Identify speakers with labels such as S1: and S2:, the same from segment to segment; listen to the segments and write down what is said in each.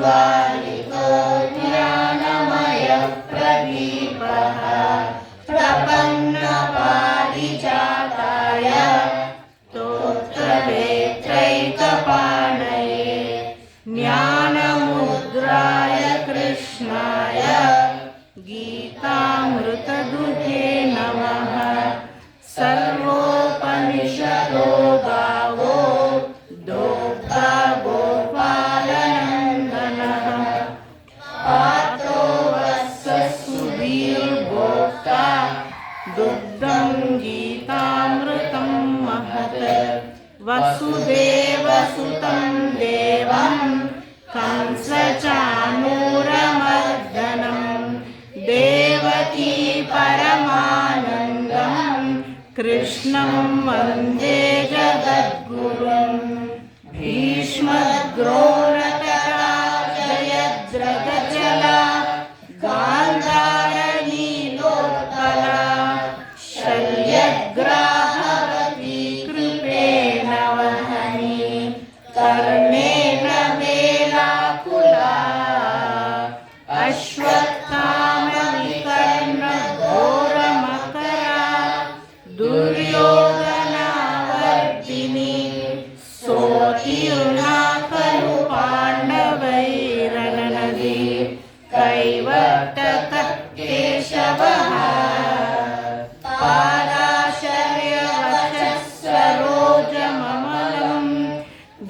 S1: ज्वालितो ज्ञानमयः प्रदीपः प्रपन्नपारिजाताय स्तोत्रवेत्रैकपाणये ज्ञानमुद्राय कृष्णाय गीतामृतदुहे नमः। सर्वोपनिषदो गावो दोग्धा गोपालनन्दनः पार्थो वत्सः सुधीर्भोक्ता दुग्धं गीतामृतं महत्। वसुदेवसुतं देवं कंसचाणूरमर्दनं देवकी परमानन्दं कृष्णं वन्दे जगद्गुरुं। भीष्मद्रोणतटा जयद्रथजला गान्धारनीलोत्पला शल्यग्राहवती कृपेण वहनी कर्णेन वेलाकुला अश्वत्थामविकर्णघोरमकरा दुर्योधनावर्तिनी सोऽतीर्णा खलु पाण्डवैरननदी कैवर्तकः केशवः पाराशर्यवचः सरोजममलं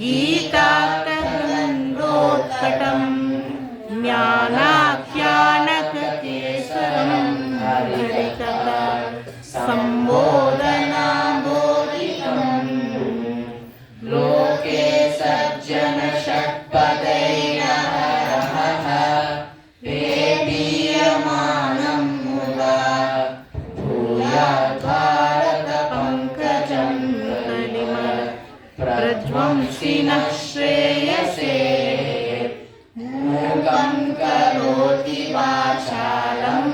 S1: गीतार्थगन्धोत्कटं ज्ञानाख्यानककेसरं हरिकथा सम्बोधनाम्बोधितं लोके सज्जनषट्पदैरहरः पेपीयमानं मुदा भूयाद्भारतपङ्कजं कलिमल प्रध्वंसिनः श्रेयसे। मूकं करोति वाचालं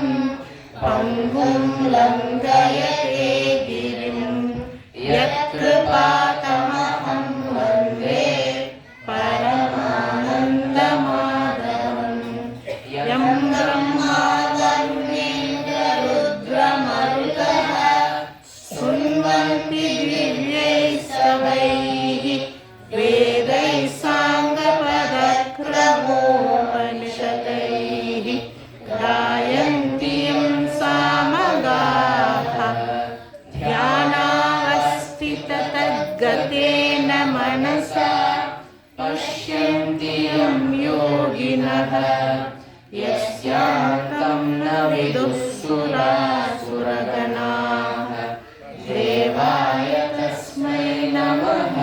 S1: पङ्गुं लङ्घयते गिरिं यत्कृपातमहं वन्दे परमानन्दमाधवम्। यं ब्रह्मा वरुणेन्द्ररुद्रमरुतः शृण्वन्ति दिव्यैः स्तवैः वेदैः साङ्गपदक्रमोपनिषदैः गायन्ति यं सामगाः ध्यानावस्थिततद्गतेन मनसा पश्यन्ति यं योगिनः यस्यान्तं न विदुः सुरासुरगणाः देवाय तस्मै नमः।